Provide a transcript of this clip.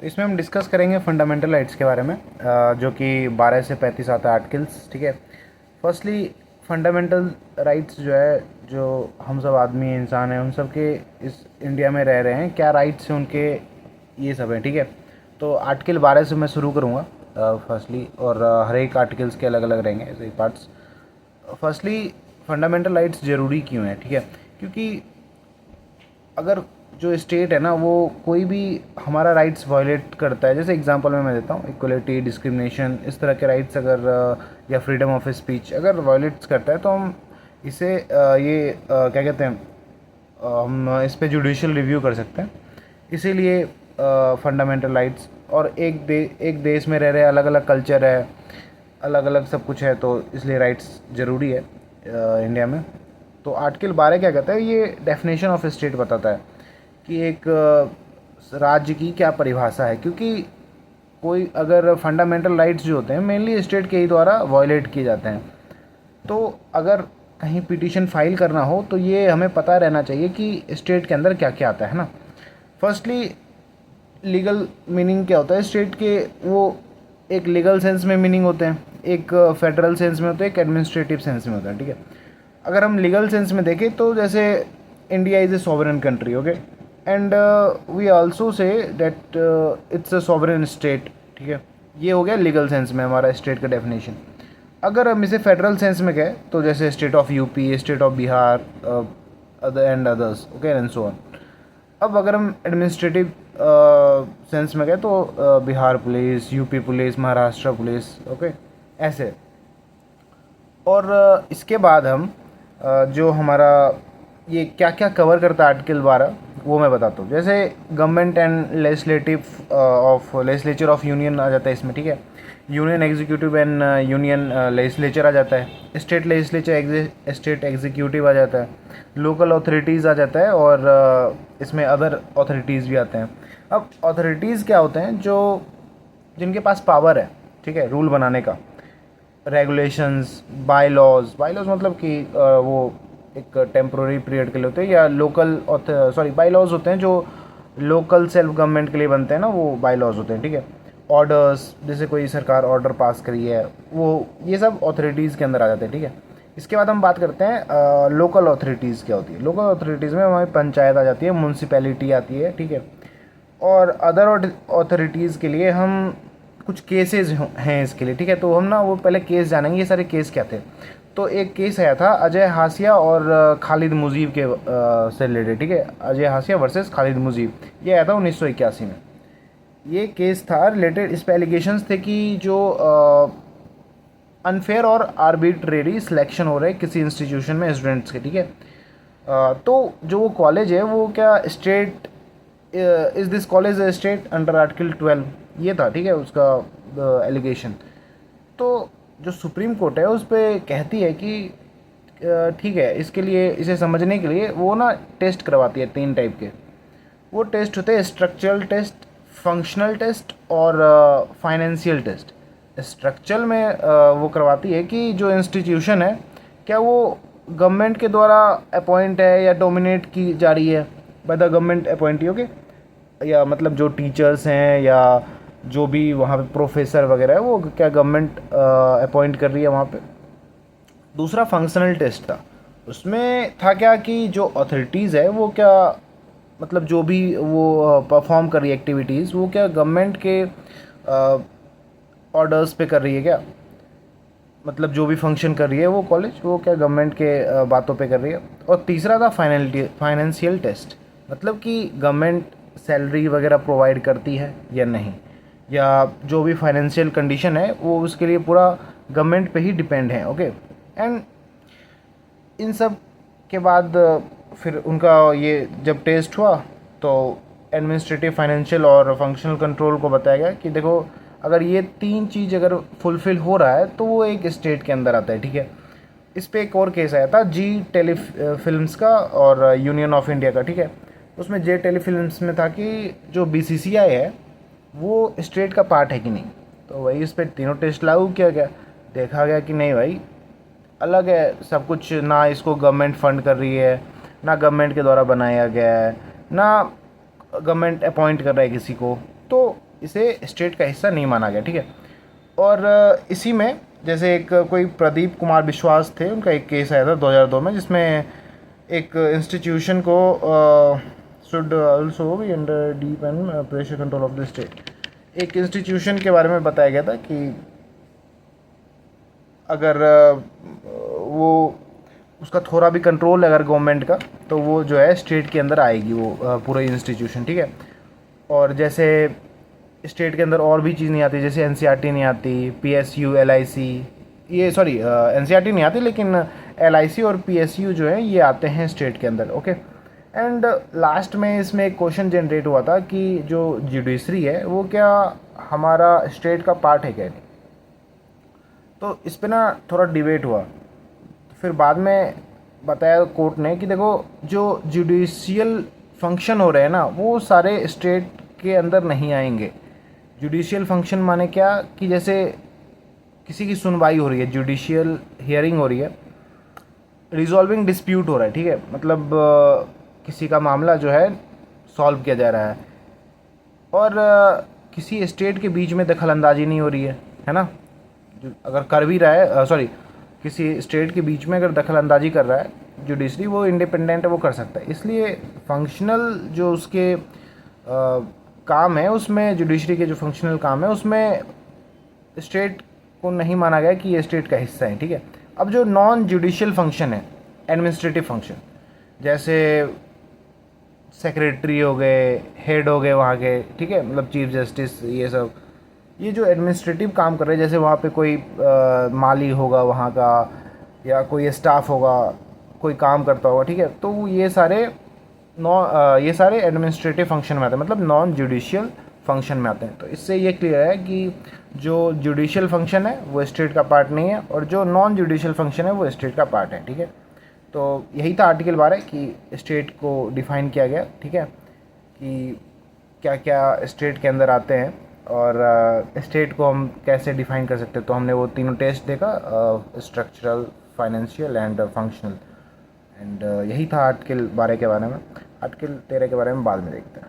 इसमें हम डिस्कस करेंगे फंडामेंटल राइट्स के बारे में, जो कि 12 से 35 आता है आर्टिकल्स। ठीक है। फर्स्टली फंडामेंटल राइट्स जो है, जो हम सब आदमी इंसान हैं उन सब के इस इंडिया में रह रहे हैं, क्या राइट्स हैं उनके, ये सब हैं। ठीक है। तो आर्टिकल 12 से मैं शुरू करूँगा फर्स्टली, और हर एक आर्टिकल्स के अलग अलग रहेंगे ऐसे पार्ट्स। फर्स्टली फंडामेंटल राइट्स ज़रूरी क्यों है? ठीक है, क्योंकि अगर जो स्टेट है ना वो कोई भी हमारा राइट्स वायलेट करता है, जैसे एग्जांपल में मैं देता हूँ, इक्वलिटी, डिस्क्रिमिनेशन, इस तरह के राइट्स अगर या फ्रीडम ऑफ स्पीच अगर वायलेट्स करता है तो हम इसे क्या कहते हैं, हम इस पे जुडिशियल रिव्यू कर सकते हैं। इसीलिए फंडामेंटल राइट्स, और एक देश में रह रहे अलग अलग कल्चर है, अलग अलग सब कुछ है, तो इसलिए राइट्स ज़रूरी है इंडिया में। तो आर्टिकल 12 क्या कहता है, ये डेफिनेशन ऑफ स्टेट बताता है कि एक राज्य की क्या परिभाषा है। क्योंकि कोई अगर फंडामेंटल राइट्स जो होते हैं मेनली स्टेट के ही द्वारा वायलेट किए जाते हैं, तो अगर कहीं पिटीशन फाइल करना हो तो ये हमें पता रहना चाहिए कि स्टेट के अंदर क्या क्या आता है ना। फर्स्टली लीगल मीनिंग क्या होता है स्टेट के, वो एक लीगल सेंस में मीनिंग होते हैं, एक फेडरल सेंस में होते हैं, एक एडमिनिस्ट्रेटिव सेंस में होता है। ठीक है। अगर हम लीगल सेंस में देखें तो जैसे India is a sovereign country, okay, and we also say that it's a sovereign state. ठीक है, ये हो गया लीगल सेंस में हमारा स्टेट का डेफिनेशन। अगर हम इसे फेडरल सेंस में कहें तो जैसे state of UP, state of Bihar other and others, okay, and so on. अब अगर हम एडमिनिस्ट्रेटिव सेंस में गए तो Bihar police, UP police, Maharashtra police, okay, ऐसे। और इसके बाद हम जो हमारा ये क्या क्या कवर करता है आर्टिकल 12, वो मैं बताता हूँ। जैसे government and legislature of union आ जाता है इसमें। ठीक है, union executive and union legislature आ जाता है, स्टेट लेजिस्लेचर, स्टेट एग्जीक्यूटिव आ जाता है, लोकल अथॉरिटीज़ आ जाता है, और इसमें अदर अथॉरिटीज़ भी आते हैं। अब अथॉरिटीज़ क्या होते हैं, जो जिनके पास पावर है, ठीक है, रूल बनाने का, रेगुलेशंस, बाय लॉज मतलब कि वो एक टेम्प्रोरी पीरियड के लिए होते हैं, या बाय लॉज होते हैं जो लोकल सेल्फ गवर्नमेंट के लिए बनते हैं ना, वो बाय लॉज होते हैं। ठीक है, ऑर्डर्स, जैसे कोई सरकार ऑर्डर पास करी है, वो ये सब अथॉरिटीज़ के अंदर आ जाते हैं। ठीक है, इसके बाद हम बात करते हैं लोकल अथॉरिटीज़ क्या होती है। लोकल अथॉरिटीज़ में हमारी पंचायत आ जाती है, म्यूनसिपैलिटी आती है। ठीक है, और अदर अथॉरिटीज़ के लिए हम कुछ केसेस हैं इसके लिए। ठीक है, तो हम ना वो पहले केस जानेंगे, ये सारे केस क्या थे। तो एक केस आया था अजय हाशिया और खालिद मुजीब के से रिलेटेड। ठीक है, अजय हाशिया वर्सेस खालिद मुजीब, ये आया था 1981 में। ये केस था रिलेटेड, इस पर एलिगेशंस थे कि जो अनफेयर और आर्बिट्रेरी सिलेक्शन हो रहा है किसी इंस्टीट्यूशन में स्टूडेंट्स के। ठीक है, तो जो वो कॉलेज है वो क्या state, is this college state under article 12, ये था। ठीक है, उसका एलिगेशन। तो जो सुप्रीम कोर्ट है उस पर कहती है कि ठीक है, इसके लिए, इसे समझने के लिए वो ना टेस्ट करवाती है 3 टाइप के। वो टेस्ट होते हैं स्ट्रक्चरल टेस्ट, फंक्शनल टेस्ट और फाइनेंशियल टेस्ट। स्ट्रक्चरल में वो करवाती है कि जो इंस्टीट्यूशन है क्या वो गवर्नमेंट के द्वारा अपॉइंट है या डोमिनेट की जा रही है by the government appointee, okay, या मतलब जो टीचर्स हैं या जो भी वहाँ पे प्रोफेसर वगैरह है वो क्या गवर्नमेंट अपॉइंट कर रही है वहाँ पे। दूसरा फंक्शनल टेस्ट था, उसमें था क्या कि जो अथॉरिटीज़ है वो क्या, मतलब जो भी वो परफॉर्म कर रही है एक्टिविटीज़, वो क्या गवर्नमेंट के ऑर्डर्स पे कर रही है क्या, मतलब जो भी फंक्शन कर रही है वो कॉलेज, वो क्या गवर्नमेंट के बातों पे कर रही है। और तीसरा था फाइनेंशियल टेस्ट, मतलब कि गवर्नमेंट सैलरी वगैरह प्रोवाइड करती है या नहीं, या जो भी फाइनेंशियल कंडीशन है वो उसके लिए पूरा गवर्नमेंट पे ही डिपेंड है। ओके, एंड इन सब के बाद फिर उनका ये जब टेस्ट हुआ तो एडमिनिस्ट्रेटिव, फाइनेंशियल और फंक्शनल कंट्रोल को बताया गया कि देखो अगर ये 3 चीज़ अगर फुलफ़िल हो रहा है तो वो एक स्टेट के अंदर आता है। ठीक है, इस पे एक और केस आया था जी टेलीफिल्म्स का और यूनियन ऑफ इंडिया का। ठीक है, उसमें जे टेलीफिल्म्स में था कि जो बीसीसीआई है वो स्टेट का पार्ट है कि नहीं। तो वही इस पर तीनों टेस्ट लागू किया गया, देखा गया कि नहीं भाई, अलग है सब कुछ, ना इसको गवर्नमेंट फंड कर रही है, ना गवर्नमेंट के द्वारा बनाया गया है, ना गवर्नमेंट अपॉइंट कर रहा है किसी को। तो इसे स्टेट का हिस्सा नहीं माना गया, ठीक है। और इसी में जैसे एक कोई प्रदीप कुमार विश्वास थे, उनका एक केस आया था 2002 में, जिसमें एक इंस्टीट्यूशन को should also be under deep and pressure control of the state, एक इंस्टीट्यूशन के बारे में बताया गया था कि अगर वो उसका थोड़ा भी कंट्रोल अगर गवर्नमेंट का, तो वो जो है स्टेट के अंदर आएगी वो पूरा इंस्टीट्यूशन, ठीक है। और जैसे स्टेट के अंदर और भी चीज़ नहीं आती, जैसे एनसीईआरटी नहीं आती, पीएसयू, एलआईसी, ये सॉरी एनसीईआरटी नहीं आती, लेकिन एलआईसी और पीएसयू जो है ये आते हैं स्टेट के अंदर, ओके। एंड लास्ट में इसमें एक क्वेश्चन जनरेट हुआ था कि जो जुडिशरी है वो क्या हमारा स्टेट का पार्ट है क्या नहीं। तो इस पे ना थोड़ा डिबेट हुआ, तो फिर बाद में बताया कोर्ट ने कि देखो जो जुडिशियल फंक्शन हो रहे हैं ना वो सारे स्टेट के अंदर नहीं आएंगे। जुडिशियल फंक्शन माने क्या कि जैसे किसी की सुनवाई हो रही है, जुडिशियल हियरिंग हो रही है, रिजॉल्विंग डिस्प्यूट हो रहा है, ठीक है, मतलब किसी का मामला जो है सॉल्व किया जा रहा है, और किसी स्टेट के बीच में दखल अंदाजी नहीं हो रही है ना। अगर कर भी रहा है सॉरी किसी स्टेट के बीच में अगर दखल अंदाजी कर रहा है जुडिशरी, वो इंडिपेंडेंट है, वो कर सकता है। इसलिए फंक्शनल जो उसके काम है, उसमें जुडिशरी के जो फंक्शनल काम है उसमें स्टेट को नहीं माना गया कि ये स्टेट का हिस्सा है, ठीक है। अब जो नॉन जुडिशियल फंक्शन है, एडमिनिस्ट्रेटिव फंक्शन, जैसे सेक्रेटरी हो गए, हेड हो गए वहाँ के, ठीक है, मतलब चीफ जस्टिस, ये सब, ये जो एडमिनिस्ट्रेटिव काम कर रहे हैं, जैसे वहाँ पे कोई माली होगा वहाँ का, या कोई स्टाफ होगा, कोई काम करता होगा, ठीक है, तो ये सारे ये सारे एडमिनिस्ट्रेटिव फंक्शन में आते हैं, मतलब नॉन जुडिशियल फंक्शन में आते हैं। तो इससे ये क्लियर है कि जो जुडिशियल फंक्शन है वो स्टेट का पार्ट नहीं है, और जो नॉन जुडिशियल फंक्शन है वो स्टेट का पार्ट है, ठीक है। तो यही था आर्टिकल 12 कि स्टेट को डिफ़ाइन किया गया, ठीक है, कि क्या क्या स्टेट के अंदर आते हैं और स्टेट को हम कैसे डिफ़ाइन कर सकते हैं। तो हमने वो तीनों टेस्ट देखा, structural, financial and functional, and यही था आर्टिकल 12 के बारे में। आर्टिकल 13 के बारे में बाद में देखते हैं।